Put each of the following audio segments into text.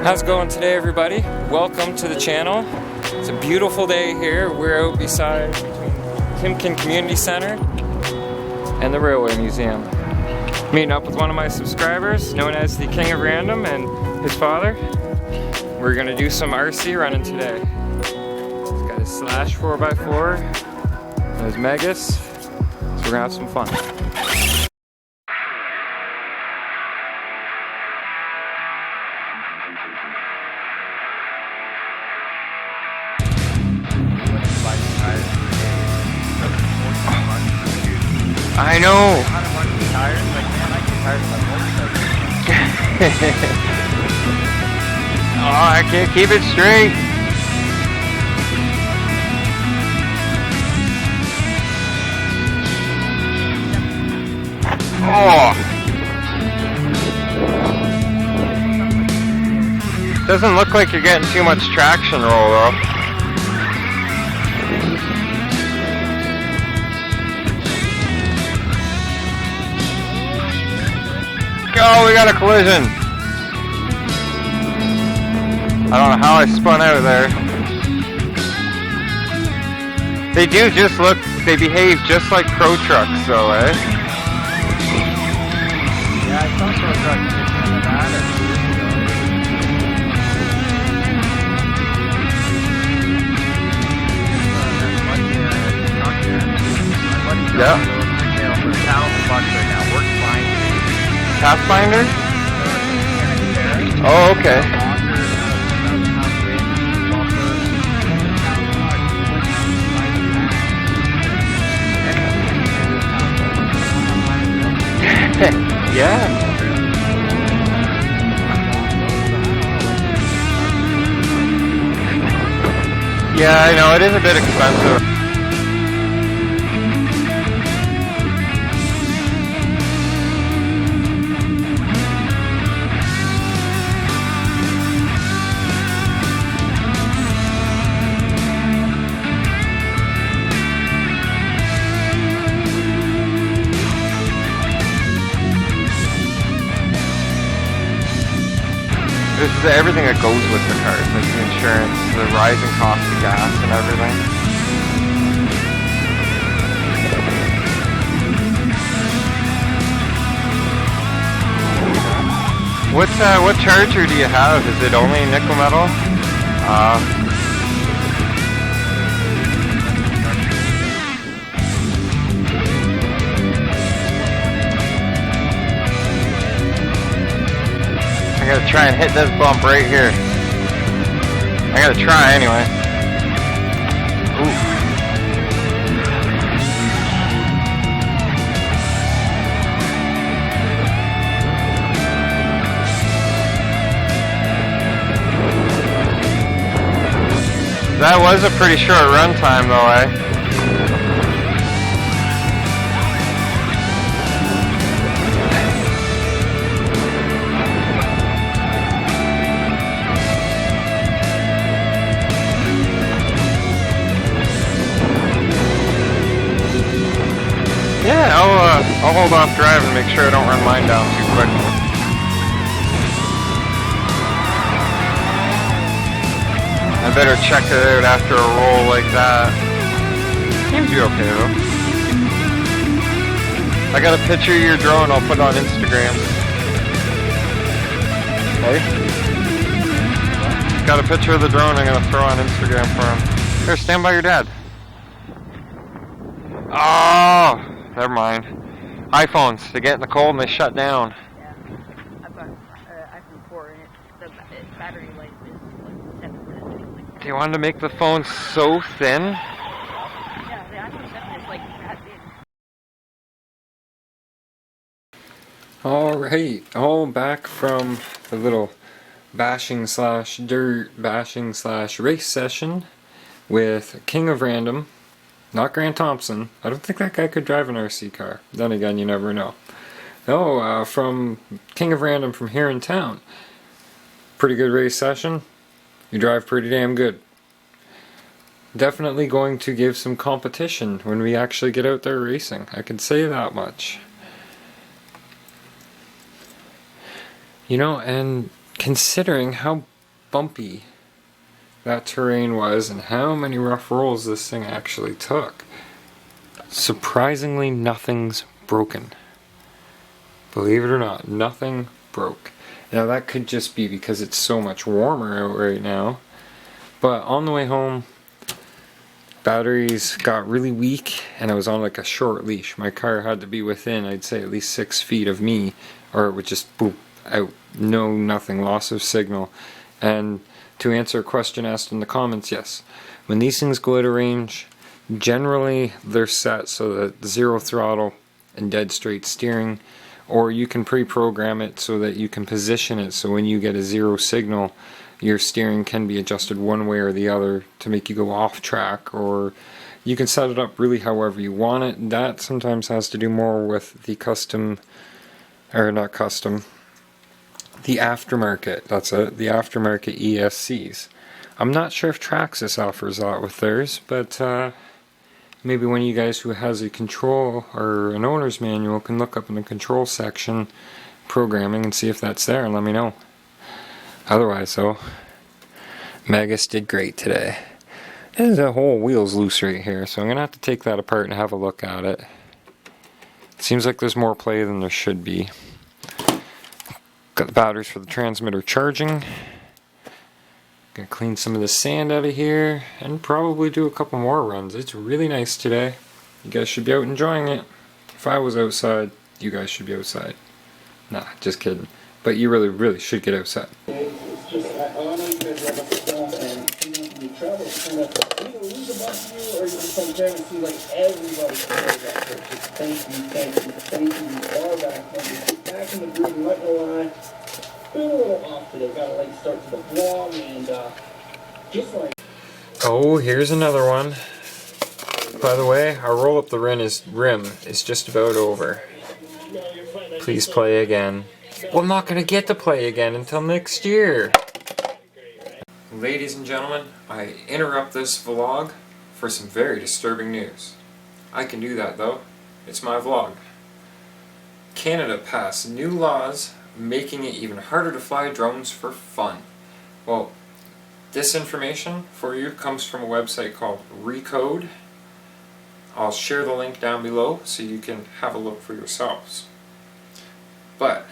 How's it going today, everybody? Welcome to the channel. It's a beautiful day here. We're out beside Timken Community Center and the Railway Museum. Meeting up with one of my subscribers, known as the King of Random, and his father. We're gonna do some RC running today. He's got his Slash 4x4 and his Megas, so we're gonna have some fun. I know. Oh, I can't keep it straight. Oh. Doesn't look like you're getting too much traction roll though. Oh, we got a collision. I don't know how I spun out of there. They do just look, they behave just like Pro Trucks though, eh? Yeah, I saw Pro Trucks in Nevada. Yeah. For $1,000 right now. Works fine. Pathfinder? Oh, okay. Yeah. Yeah, I know, it is a bit expensive. This is everything that goes with the cars, like the insurance, the rising cost of gas and everything. What charger do you have? Is it only nickel metal? I gotta try and hit this bump right here. I gotta try anyway. Ooh. That was a pretty short run time though, eh? Yeah, I'll hold off driving and make sure I don't run mine down too quick. I better check it out after a roll like that. Seems to be okay though. I got a picture of your drone, I'll put it on Instagram. Hey? Got a picture of the drone I'm gonna throw on Instagram for him. Here, stand by your dad. Oh! Never mind. iPhones, they get in the cold and they shut down. Yeah, I've got iPhone 4 and the battery life is like 7 minutes. They wanted to make the phone so thin? Yeah, the iPhone 7 is like that big. Alright, all back from the little bashing slash dirt bashing slash race session with King of Random. Not Grant Thompson. I don't think that guy could drive an RC car. Then again, you never know. No, from King of Random from here in town. Pretty good race session. You drive pretty damn good. Definitely going to give some competition when we actually get out there racing. I can say that much. You know, and considering how bumpy that terrain was and how many rough rolls this thing actually took. Surprisingly, nothing's broken. Believe it or not, nothing broke. Now that could just be because it's so much warmer out right now. But on the way home, batteries got really weak and I was on like a short leash. My car had to be within, I'd say, at least 6 feet of me, or it would just boop out. No, nothing, loss of signal. And to answer a question asked in the comments, yes, when these things go out of range, generally they're set so that zero throttle and dead straight steering, or you can pre-program it so that you can position it so when you get a zero signal, your steering can be adjusted one way or the other to make you go off track, or you can set it up really however you want it. That sometimes has to do more with the custom, or not custom, the aftermarket, that's it, the aftermarket ESCs. I'm not sure if Traxxas offers that with theirs, but maybe one of you guys who has a control or an owner's manual can look up in the control section programming and see if that's there and let me know. Otherwise though, Megas did great today. There's a whole wheel's loose right here, so I'm going to have to take that apart and have a look at it. It seems like there's more play than there should be. Got the batteries for the transmitter charging. Gonna clean some of the sand out of here and probably do a couple more runs. It's really nice today. You guys should be out enjoying it. If I was outside, you guys should be outside. Nah, just kidding. But you really, really should get outside. It's just, I don't know you guys love us stuff, and when you travel, it's kind of, you lose a bunch of you, or you just come there and see like everybody knows that purchase. Thank you, you are back in the groove, and let me lie. Been a little off today, got a late start to the vlog, and just like... Oh, here's another one. By the way, our roll up the rim is just about over. Please play again. Well, I'm not going to get to play again until next year. Ladies and gentlemen, I interrupt this vlog for some very disturbing news. I can do that though. It's my vlog. Canada passed new laws making it even harder to fly drones for fun. Well, this information for you comes from a website called Recode. I'll share the link down below so you can have a look for yourselves. But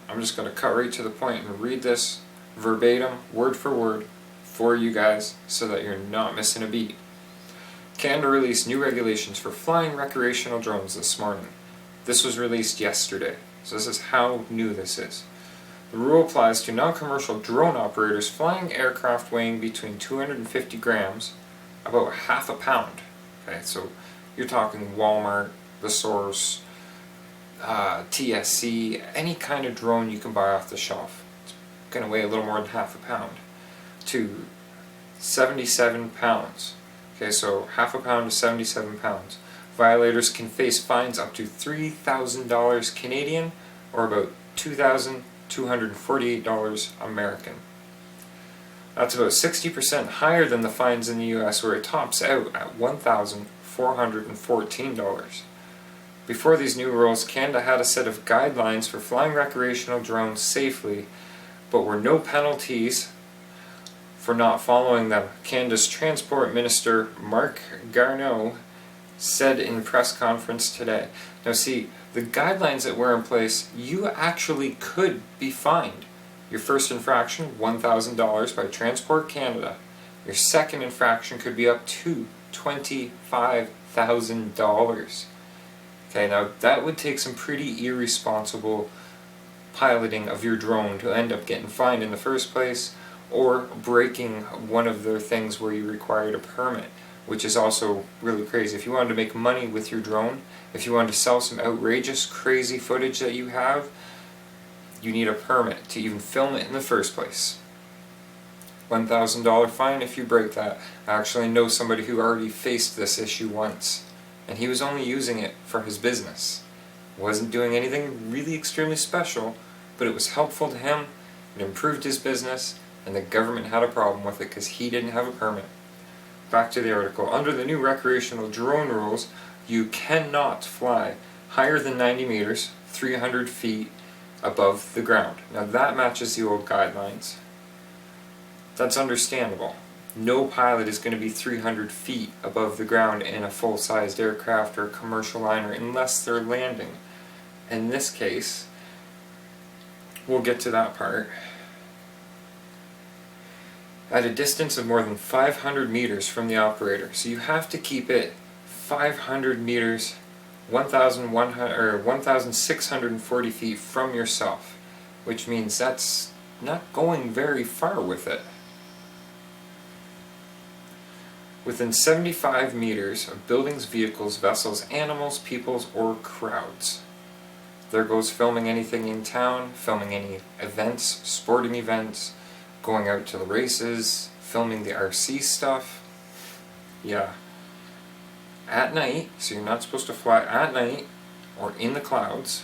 I'm just going to cut right to the point and read this verbatim, word for word, for you guys so that you're not missing a beat. Canada released new regulations for flying recreational drones this morning. This was released yesterday, so this is how new this is. The rule applies to non-commercial drone operators flying aircraft weighing between 250 grams, about half a pound. Okay, so you're talking Walmart, The Source, TSC, any kind of drone you can buy off the shelf. It's going to weigh a little more than half a pound. To 77 pounds. Okay, so half a pound to 77 pounds. Violators can face fines up to $3,000 Canadian, or about $2,248 American. That's about 60% higher than the fines in the US, where it tops out at $1,414. Before these new rules, Canada had a set of guidelines for flying recreational drones safely, but were no penalties for not following them. Canada's Transport Minister Marc Garneau said in press conference today. Now see, the guidelines that were in place, you actually could be fined. Your first infraction, $1,000 by Transport Canada. Your second infraction could be up to $25,000. Okay, now that would take some pretty irresponsible piloting of your drone to end up getting fined in the first place, or breaking one of their things where you required a permit, which is also really crazy. If you wanted to make money with your drone, if you wanted to sell some outrageous, crazy footage that you have, you need a permit to even film it in the first place. $1,000 fine if you break that. I actually know somebody who already faced this issue once, and he was only using it for his business. Wasn't doing anything really extremely special, but it was helpful to him, it improved his business, and the government had a problem with it because he didn't have a permit. Back to the article. Under the new recreational drone rules, you cannot fly higher than 90 meters, 300 feet above the ground. Now that matches the old guidelines. That's understandable. No pilot is going to be 300 feet above the ground in a full-sized aircraft or commercial liner unless they're landing. In this case, we'll get to that part. At a distance of more than 500 meters from the operator. So you have to keep it 500 meters, 1,640 feet from yourself, which means that's not going very far with it. Within 75 meters of buildings, vehicles, vessels, animals, peoples, or crowds. There goes filming anything in town, filming any events, sporting events, going out to the races, filming the RC stuff. Yeah. At night, so you're not supposed to fly at night or in the clouds,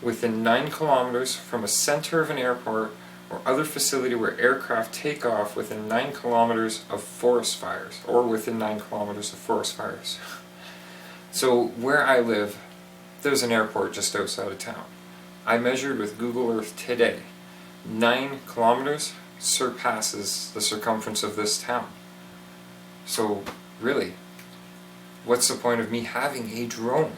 within 9 kilometers from a center of an airport or other facility where aircraft take off, within 9 kilometers of forest fires, or within 9 kilometers of forest fires. So where I live, there's an airport just outside of town. I measured with Google Earth today. 9 kilometers surpasses the circumference of this town. So really, what's the point of me having a drone?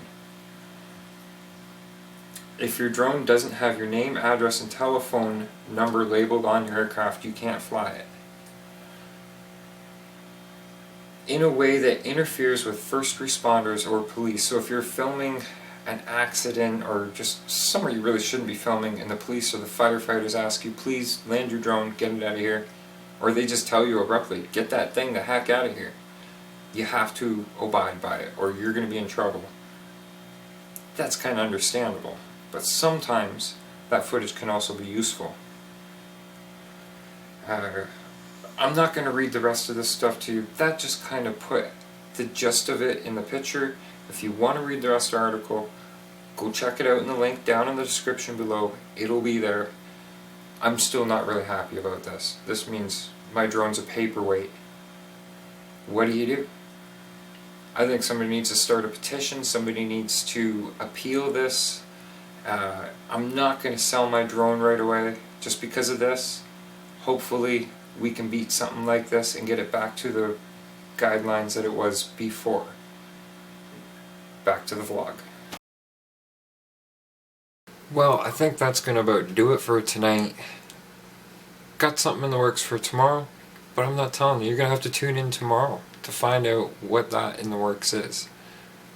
If your drone doesn't have your name, address, and telephone number labeled on your aircraft, you can't fly it. In a way that interferes with first responders or police. So if you're filming an accident or just somewhere you really shouldn't be filming and the police or the firefighters ask you, please land your drone, get it out of here, or they just tell you abruptly, get that thing the heck out of here, you have to abide by it or you're going to be in trouble. That's kind of understandable, but sometimes that footage can also be useful. I'm not going to read the rest of this stuff to you. That just kind of put the gist of it in the picture. If you want to read the rest of the article, go check it out in the link down in the description below. It'll be there. I'm still not really happy about this. This means my drone's a paperweight. What do you do? I think somebody needs to start a petition. Somebody needs to appeal this. I'm not going to sell my drone right away just because of this. Hopefully we can beat something like this and get it back to the guidelines that it was before. Back to the vlog. Well, I think that's going to about do it for tonight. Got something in the works for tomorrow, but I'm not telling you. You're going to have to tune in tomorrow to find out what that in the works is.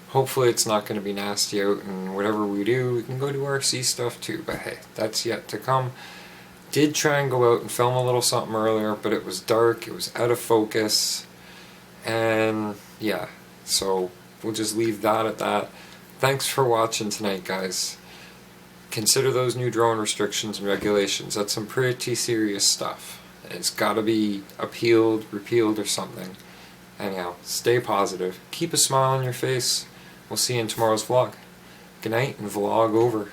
Hopefully it's not going to be nasty out, and whatever we do, we can go do RC stuff too, but hey, that's yet to come. Did try and go out and film a little something earlier, but it was dark, it was out of focus, and yeah, so we'll just leave that at that. Thanks for watching tonight, guys. Consider those new drone restrictions and regulations. That's some pretty serious stuff. It's got to be appealed, repealed, or something. Anyhow, stay positive. Keep a smile on your face. We'll see you in tomorrow's vlog. Good night and vlog over.